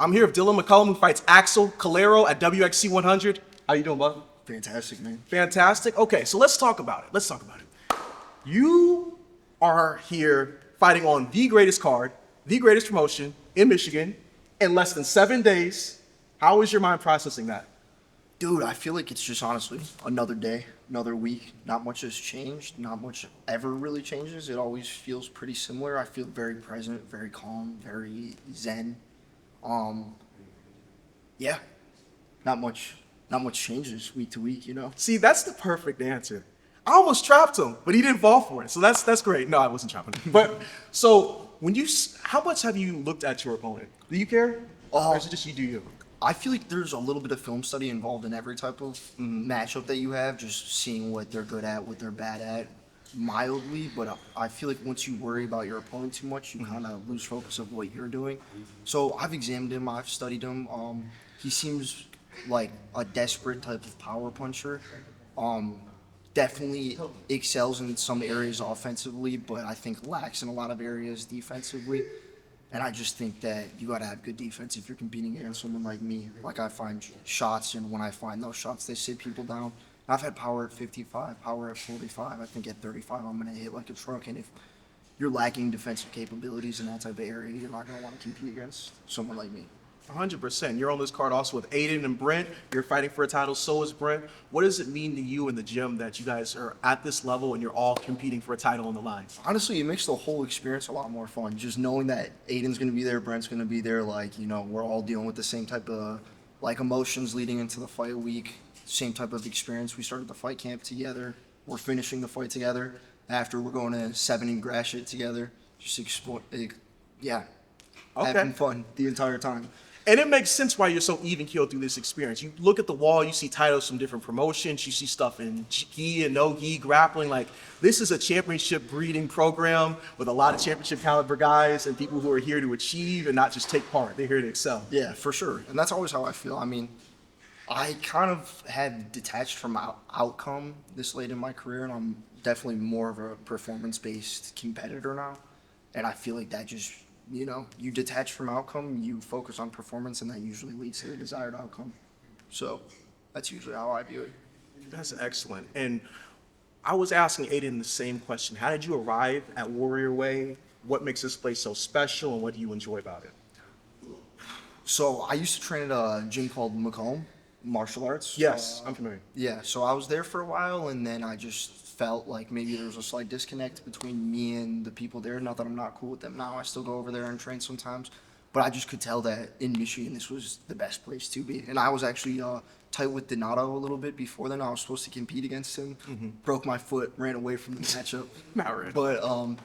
I'm here with Dylan McCallum, who fights Axel Calero at WXC 100. How you doing, bud? Fantastic, man. Fantastic. Okay, so let's talk about it. You are here fighting on the greatest card, the greatest promotion in Michigan in less than 7 days. How is your mind processing that? Dude, I feel like it's just honestly another day, another week. Not much has changed. Not much ever really changes. It always feels pretty similar. I feel very present, very calm, very zen. Yeah, not much changes week to week, you know? See, that's the perfect answer. I almost trapped him, but he didn't fall for it. So that's great. No, I wasn't trapping him. But so how much have you looked at your opponent? Do you care? Or is it just you do you? I feel like there's a little bit of film study involved in every type of matchup that you have, just seeing what they're good at, what they're bad at, mildly. But I feel like once you worry about your opponent too much, you kind of lose focus of what you're doing. So I've examined him, I've studied him. He seems like a desperate type of power puncher. Definitely excels in some areas offensively, but I think lacks in a lot of areas defensively. And I just think that you got to have good defense if you're competing against someone like me. Like I find shots, and when I find those shots, they sit people down. I've had power at 55, power at 45. I think at 35, I'm going to hit like a truck. And if you're lacking defensive capabilities in that type of area, you're not going to want to compete against someone like me. 100%. You're on this card also with Aiden and Brent. You're fighting for a title. So is Brent. What does it mean to you in the gym that you guys are at this level and you're all competing for a title on the line? Honestly, it makes the whole experience a lot more fun. Just knowing that Aiden's going to be there, Brent's going to be there. Like, you know, we're all dealing with the same type of like emotions leading into the fight week. Same type of experience. We started the fight camp together. We're finishing the fight together. After, we're going to 7 and Gratiot together. Just having fun the entire time. And it makes sense why you're so even-keeled through this experience. You look at the wall, you see titles from different promotions, you see stuff in gi and no gi, grappling. Like, this is a championship breeding program with a lot of championship caliber guys and people who are here to achieve and not just take part. They're here to excel. Yeah, for sure. And that's always how I feel. I mean, I kind of had detached from outcome this late in my career, and I'm definitely more of a performance-based competitor now. And I feel like that just... You know, you detach from outcome, you focus on performance, and that usually leads to the desired outcome. So that's usually how I view it. That's excellent. And I was asking Aiden the same question. How did you arrive at Warrior Way? What makes this place so special, and what do you enjoy about it? So I used to train at a gym called McCallum Martial Arts. Yes, I'm familiar. Yeah, so I was there for a while, and then I just felt like maybe there was a slight disconnect between me and the people there. Not that I'm not cool with them now. I still go over there and train sometimes. But I just could tell that in Michigan, this was the best place to be. And I was actually tight with Donato a little bit before then. I was supposed to compete against him. Broke my foot, ran away from the matchup. Not really. But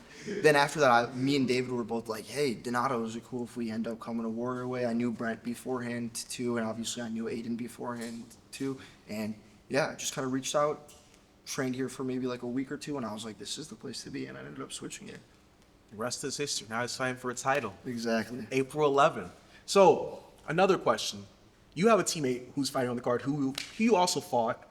then after that, me and David were both like, hey, Donato, is it cool if we end up coming to Warrior Way? I knew Brent beforehand, too. And obviously I knew Aiden beforehand, too. And yeah, I just kind of reached out. Trained here for maybe like a week or two, and I was like, this is the place to be, and I ended up switching it. The rest is history. Now it's time for a title. Exactly. April 11th. So, another question. You have a teammate who's fighting on the card who you also fought.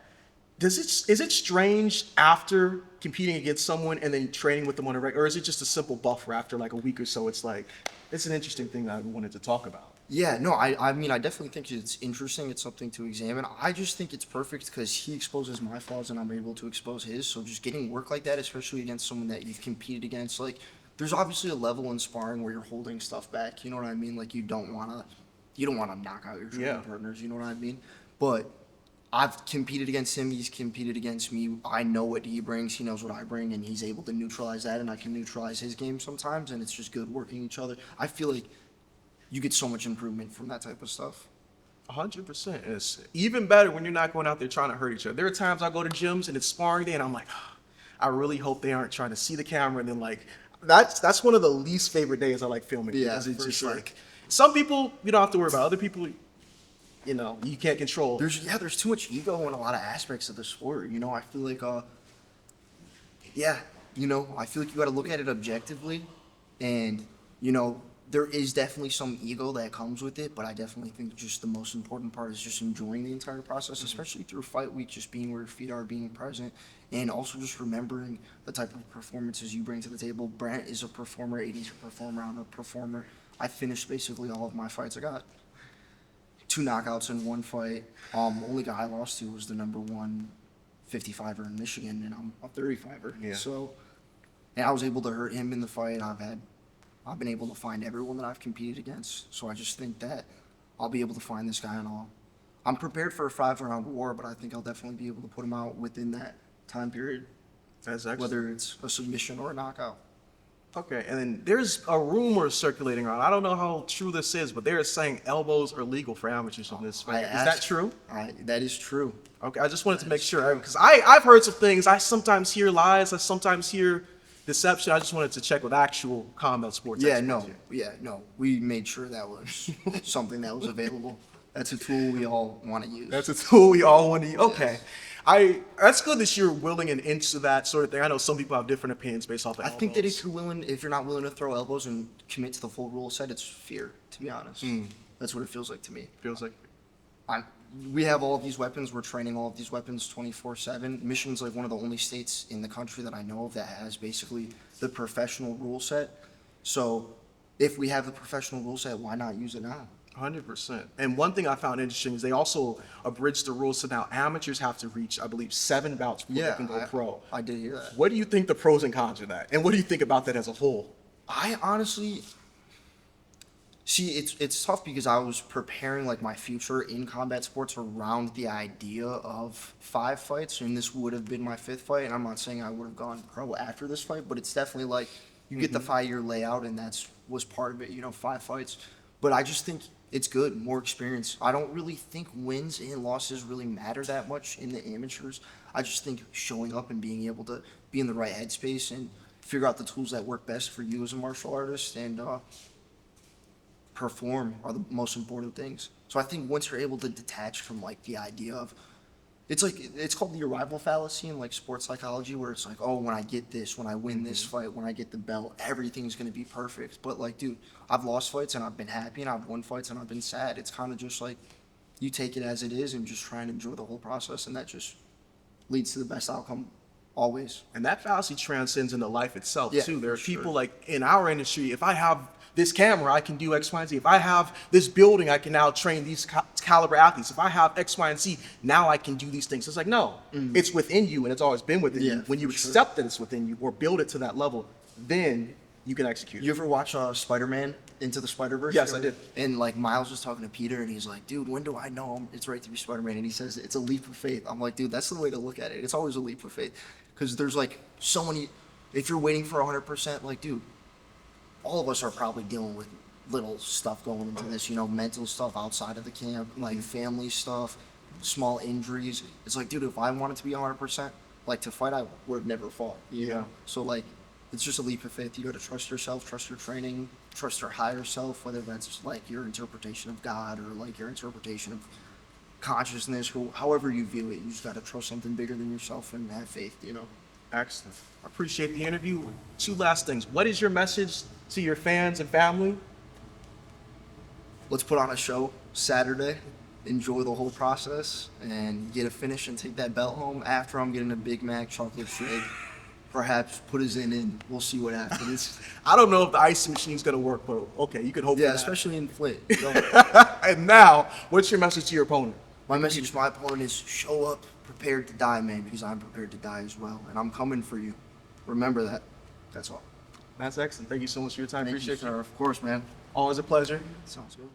Is it strange after competing against someone and then training with them on a regular, or is it just a simple buffer after like a week or so? It's like, it's an interesting thing that I wanted to talk about. Yeah, no, I mean, I definitely think it's interesting. It's something to examine. I just think it's perfect because he exposes my flaws and I'm able to expose his. So just getting work like that, especially against someone that you've competed against, like there's obviously a level in sparring where you're holding stuff back. You know what I mean? Like you don't want to knock out your training partners. You know what I mean? But I've competed against him. He's competed against me. I know what he brings. He knows what I bring, and he's able to neutralize that, and I can neutralize his game sometimes. And it's just good working each other. I feel like you get so much improvement from that type of stuff. 100%. It's even better when you're not going out there trying to hurt each other. There are times I go to gyms and it's sparring day and I'm like, I really hope they aren't trying to see the camera. And then like, that's one of the least favorite days I like filming. Yeah, because it's for just sure. like, some people you don't have to worry about. Other people, you know, you can't control. There's too much ego in a lot of aspects of the sport. You know, I feel like, I feel like you got to look at it objectively, and there is definitely some ego that comes with it, but I definitely think just the most important part is just enjoying the entire process, especially through fight week, just being where your feet are, being present, and also just remembering the type of performances you bring to the table. Brent is a performer, AD's a performer, I'm a performer. I finished basically all of my fights I got. 2 knockouts in one fight. Only guy I lost to was the number 1 55er in Michigan, and I'm a 35er. Yeah. So, and I was able to hurt him in the fight. I've been able to find everyone that I've competed against. So I just think that I'll be able to find this guy, and I'm prepared for a 5-round war, but I think I'll definitely be able to put him out within that time period, That's excellent. whether it's a submission or a knockout. Okay, and then there's a rumor circulating around. I don't know how true this is, but they're saying elbows are legal for amateurs on this fight. Is that true? That is true. Okay, I just wanted to make sure, because I've heard some things. I sometimes hear lies. I sometimes hear deception. I just wanted to check with actual combat sports experts here. No. We made sure that was something that was available. That's a tool we all want to use. That's a tool we all want to use. Okay. That's good that you're willing and into that sort of thing. I know some people have different opinions based off of I elbows. think that if you're not willing to throw elbows and commit to the full rule set, it's fear, to be honest. That's what it feels like to me. Feels like. We have all of these weapons. We're training all of these weapons 24/7. Michigan's like one of the only states in the country that I know of that has basically the professional rule set. So if we have the professional rule set, why not use it now? 100%. And one thing I found interesting is they also abridged the rules, so now amateurs have to reach, I believe, 7 bouts before they can go pro. I did hear that. What do you think the pros and cons of that? And what do you think about that as a whole? I honestly see it's tough because I was preparing like my future in combat sports around the idea of 5 fights, and this would have been my 5th fight. And I'm not saying I would have gone pro after this fight, but it's definitely like you get the 5-year layout, and was part of it. 5 fights. But I just think it's good, more experience. I don't really think wins and losses really matter that much in the amateurs. I just think showing up and being able to be in the right headspace and figure out the tools that work best for you as a martial artist and perform are the most important things. So I think once you're able to detach from like the idea of, it's called the arrival fallacy in like sports psychology, where it's like, oh, when I get this, when I win this fight, when I get the belt, everything's gonna be perfect. But like, dude, I've lost fights and I've been happy, and I've won fights and I've been sad. It's kind of just like you take it as it is and just try and enjoy the whole process, and that just leads to the best outcome always. And that fallacy transcends into life itself Yeah, too. There are for sure. people like in our industry, if I have this camera, I can do X, Y, and Z. If I have this building, I can now train these caliber athletes. If I have X, Y, and Z, now I can do these things. It's like, no, it's within you, and it's always been within you. When you accept that it's within you or build it to that level, then you can execute it. You ever watch Spider-Man Into the Spider-Verse? Yes, I did. And like Miles was talking to Peter, and he's like, dude, when do I know it's right to be Spider-Man? And he says it's a leap of faith. I'm like, dude, that's the way to look at it. It's always a leap of faith, because there's like so many. If you're waiting for 100%, like, dude, all of us are probably dealing with little stuff going into this, mental stuff outside of the camp, like family stuff, small injuries. It's like, dude, if I wanted to be 100%, like to fight, I would have never fought. Yeah. So like, it's just a leap of faith. You got to trust yourself, trust your training, trust your higher self, whether that's like your interpretation of God or like your interpretation of consciousness, or however you view it. You just got to trust something bigger than yourself and have faith, Excellent. I appreciate the interview. 2 last things. What is your message to your fans and family? Let's put on a show Saturday, enjoy the whole process, and get a finish and take that belt home. After, I'm getting a Big Mac chocolate shake, perhaps put his in. We'll see what happens. I don't know if the ice machine's going to work, but okay, you could hope for Yeah, that. especially in Flint. And now, what's your message to your opponent? My message to my opponent is show up prepared to die, man, because I'm prepared to die as well, and I'm coming for you. Remember that. That's all. That's excellent. Thank you so much for your time. Thank Appreciate you, sir. Of course, man. Always a pleasure. Sounds good.